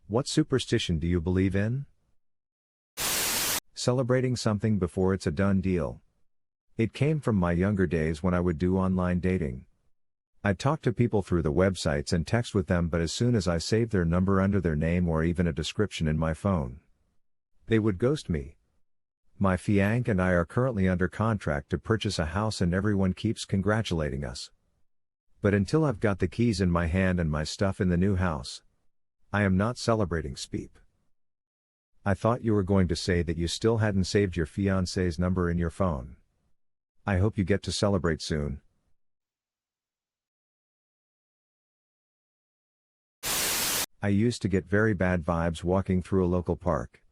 What superstition do you believe in? Celebrating something before it's a done deal. It came from my younger days when I would do online dating. I'd talk to people through the websites and text with them, but as soon as I saved their number under their name or even a description in my phone, they would ghost me. My fiancé and I are currently under contract to purchase a house and everyone keeps congratulating us. But until I've got the keys in my hand and my stuff in the new house, I am not celebrating SPEEP. I thought you were going to say that you still hadn't saved your fiancé's number in your phone. I hope you get to celebrate soon. I used to get very bad vibes walking through a local park.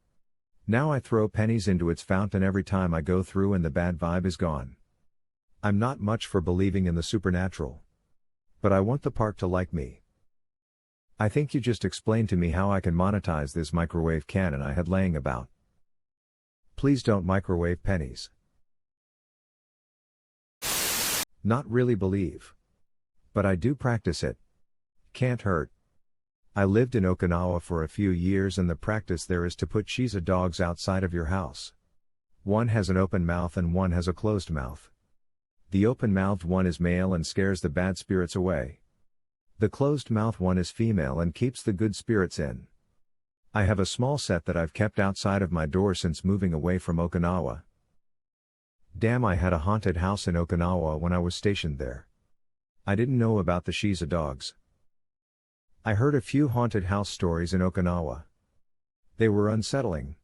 Now I throw pennies into its fountain every time I go through and the bad vibe is gone. I'm not much for believing in the supernatural, but I want the park to like me. I think you just explained to me how I can monetize this microwave cannon I had laying about. Please don't microwave pennies. Not really believe, but I do practice it. Can't hurt. I lived in Okinawa for a few years and the practice there is to put shiza dogs outside of your house. One has an open mouth and one has a closed mouth. The open-mouthed one is male and scares the bad spirits away. The closed-mouth one is female and keeps the good spirits in. I have a small set that I've kept outside of my door since moving away from Okinawa. Damn, I had a haunted house in Okinawa when I was stationed there. I didn't know about the shiza dogs. I heard a few haunted house stories in Okinawa. They were unsettling.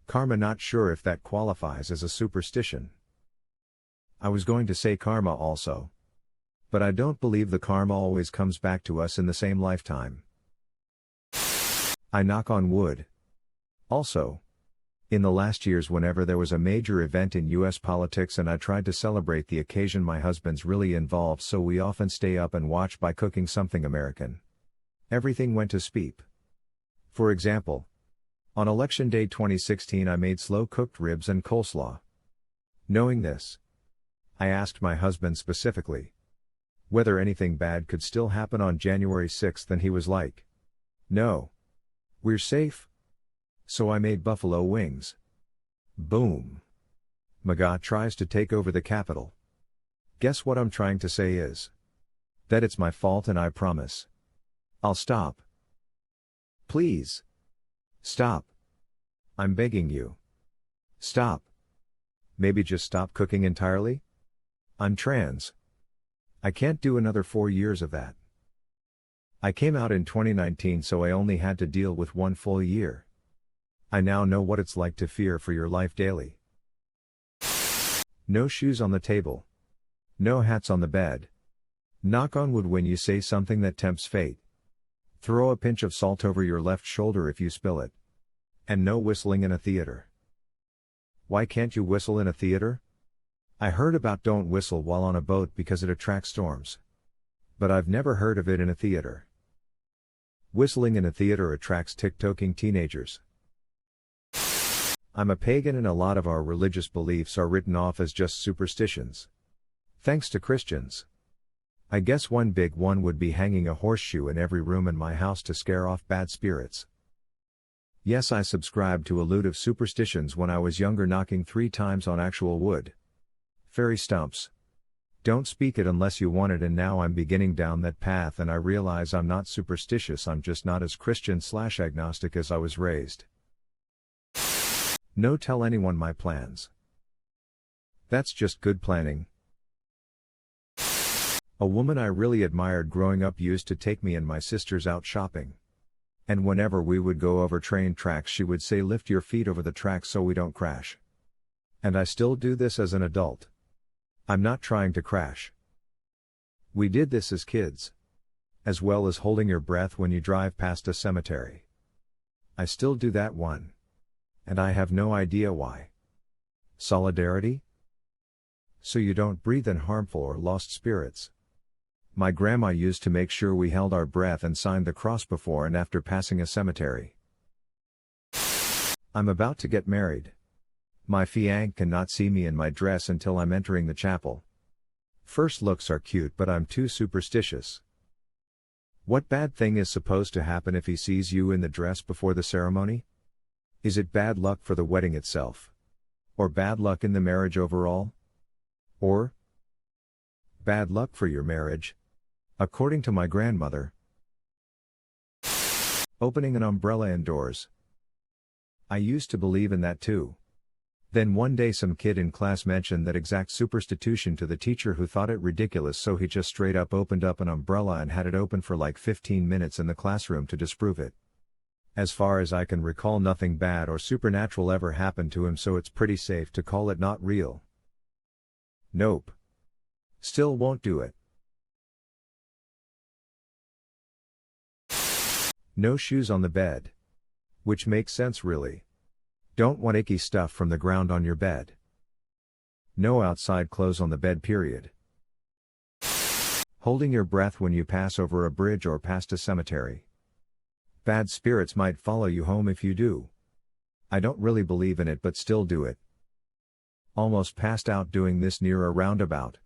Karma, not sure if that qualifies as a superstition. I was going to say karma also, but I don't believe the karma always comes back to us in the same lifetime. I knock on wood. Also, in the last years whenever there was a major event in US politics and I tried to celebrate the occasion, my husband's really involved, so we often stay up and watch by cooking something American. Everything went to SPEEP. For example, on Election Day 2016 I made slow-cooked ribs and coleslaw. Knowing this, I asked my husband specifically whether anything bad could still happen on January 6th, and he was like, "No. We're safe." So I made buffalo wings. Boom. MAGA tries to take over the Capitol. Guess what I'm trying to say is that it's my fault, and I promise I'll stop. Please. Stop. I'm begging you. Stop. Maybe just stop cooking entirely? I'm trans. I can't do another 4 years of that. I came out in 2019, so I only had to deal with 1 full year. I now know what it's like to fear for your life daily. No shoes on the table. No hats on the bed. Knock on wood when you say something that tempts fate. Throw a pinch of salt over your left shoulder if you spill it. And no whistling in a theater. Why can't you whistle in a theater? I heard about don't whistle while on a boat because it attracts storms. But I've never heard of it in a theater. Whistling in a theater attracts tick-toking teenagers. I'm a pagan and a lot of our religious beliefs are written off as just superstitions. Thanks to Christians. I guess one big one would be hanging a horseshoe in every room in my house to scare off bad spirits. Yes, I subscribed to a load of superstitions when I was younger, knocking 3 times on actual wood. Fairy stumps. Don't speak it unless you want it, and now I'm beginning down that path and I realize I'm not superstitious, I'm just not as Christian/agnostic as I was raised. No, tell anyone my plans. That's just good planning. A woman I really admired growing up used to take me and my sisters out shopping. And whenever we would go over train tracks, she would say, "Lift your feet over the tracks so we don't crash." And I still do this as an adult. I'm not trying to crash. We did this as kids. As well as holding your breath when you drive past a cemetery. I still do that one. And I have no idea why. Solidarity? So you don't breathe in harmful or lost spirits. My grandma used to make sure we held our breath and signed the cross before and after passing a cemetery. I'm about to get married. My fiancé cannot see me in my dress until I'm entering the chapel. First looks are cute, but I'm too superstitious. What bad thing is supposed to happen if he sees you in the dress before the ceremony? Is it bad luck for the wedding itself? Or bad luck in the marriage overall? Or bad luck for your marriage? According to my grandmother. Opening an umbrella indoors. I used to believe in that too. Then one day some kid in class mentioned that exact superstition to the teacher, who thought it ridiculous, so he just straight up opened up an umbrella and had it open for like 15 minutes in the classroom to disprove it. As far as I can recall, nothing bad or supernatural ever happened to him, so it's pretty safe to call it not real. Nope. Still won't do it. No shoes on the bed. Which makes sense really. Don't want icky stuff from the ground on your bed. No outside clothes on the bed, period. Holding your breath when you pass over a bridge or past a cemetery. Bad spirits might follow you home if you do. I don't really believe in it, but still do it. Almost passed out doing this near a roundabout.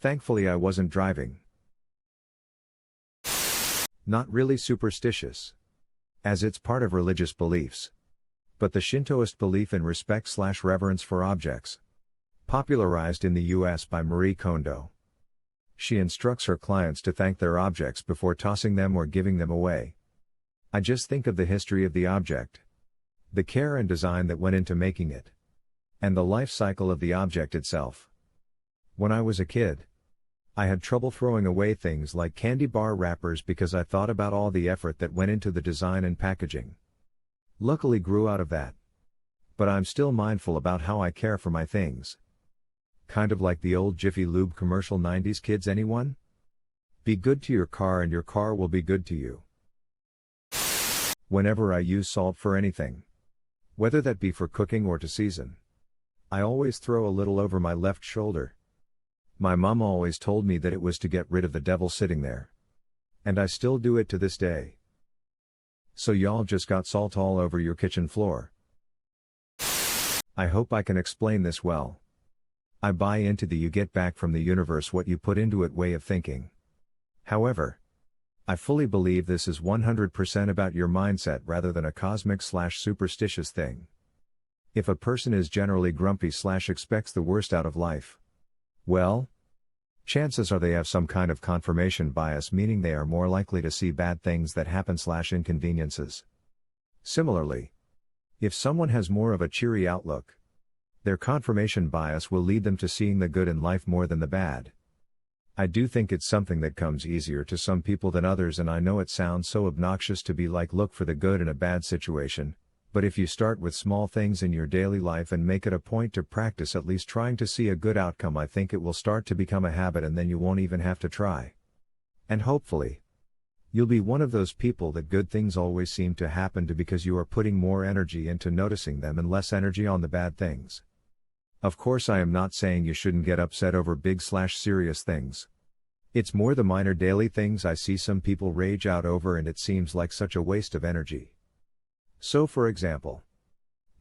Thankfully I wasn't driving. Not really superstitious, as it's part of religious beliefs. But the Shintoist belief in respect/reverence for objects. Popularized in the US by Marie Kondo. She instructs her clients to thank their objects before tossing them or giving them away. I just think of the history of the object, the care and design that went into making it, and the life cycle of the object itself. When I was a kid, I had trouble throwing away things like candy bar wrappers because I thought about all the effort that went into the design and packaging. Luckily grew out of that. But I'm still mindful about how I care for my things. Kind of like the old Jiffy Lube commercial, 90s kids, anyone? Be good to your car and your car will be good to you. Whenever I use salt for anything, whether that be for cooking or to season, I always throw a little over my left shoulder. My mom always told me that it was to get rid of the devil sitting there. And I still do it to this day. So y'all just got salt all over your kitchen floor. I hope I can explain this well. I buy into the you get back from the universe what you put into it way of thinking. However, I fully believe this is 100% about your mindset rather than a cosmic/superstitious thing. If a person is generally grumpy/expects the worst out of life, well, chances are they have some kind of confirmation bias, meaning they are more likely to see bad things that happen/inconveniences. Similarly, if someone has more of a cheery outlook, their confirmation bias will lead them to seeing the good in life more than the bad. I do think it's something that comes easier to some people than others, and I know it sounds so obnoxious to be like, look for the good in a bad situation. But if you start with small things in your daily life and make it a point to practice at least trying to see a good outcome, I think it will start to become a habit, and then you won't even have to try. And hopefully, you'll be one of those people that good things always seem to happen to, because you are putting more energy into noticing them and less energy on the bad things. Of course, I am not saying you shouldn't get upset over big/serious things. It's more the minor daily things I see some people rage out over, and it seems like such a waste of energy. So for example,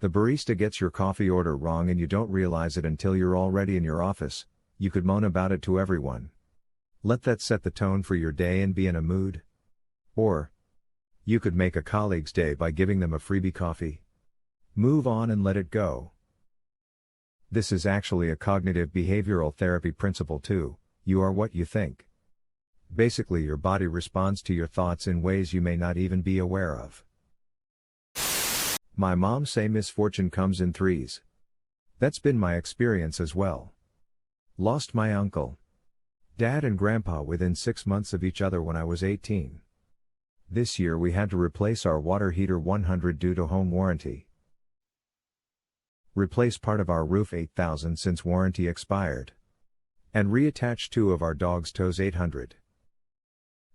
the barista gets your coffee order wrong and you don't realize it until you're already in your office. You could moan about it to everyone. Let that set the tone for your day and be in a mood. Or, you could make a colleague's day by giving them a freebie coffee. Move on and let it go. This is actually a cognitive behavioral therapy principle too. You are what you think. Basically, your body responds to your thoughts in ways you may not even be aware of. My mom say misfortune comes in threes. That's been my experience as well. Lost my uncle, dad and grandpa within 6 months of each other when I was 18. This year we had to replace our water heater 100 due to home warranty. Replace part of our roof 8,000 since warranty expired. And reattach 2 of our dog's toes 800.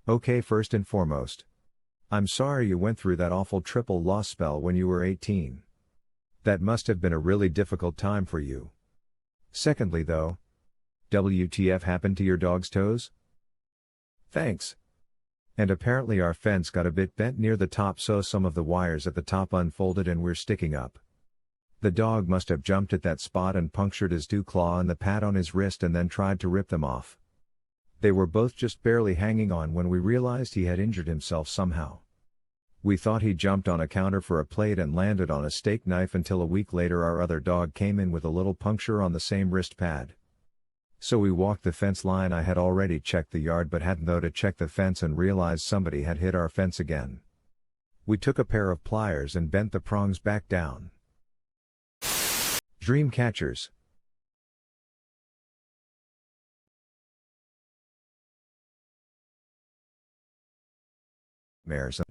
Okay, first and foremost, I'm sorry you went through that awful triple loss spell when you were 18. That must have been a really difficult time for you. Secondly though, WTF happened to your dog's toes? Thanks. And apparently our fence got a bit bent near the top, so some of the wires at the top unfolded and we're sticking up. The dog must have jumped at that spot and punctured his dew claw and the pad on his wrist and then tried to rip them off. They were both just barely hanging on when we realized he had injured himself somehow. We thought he jumped on a counter for a plate and landed on a steak knife until a week later our other dog came in with a little puncture on the same wrist pad. So we walked the fence line. I had already checked the yard but hadn't though to check the fence and realized somebody had hit our fence again. We took a pair of pliers and bent the prongs back down. Dream catchers. Mares.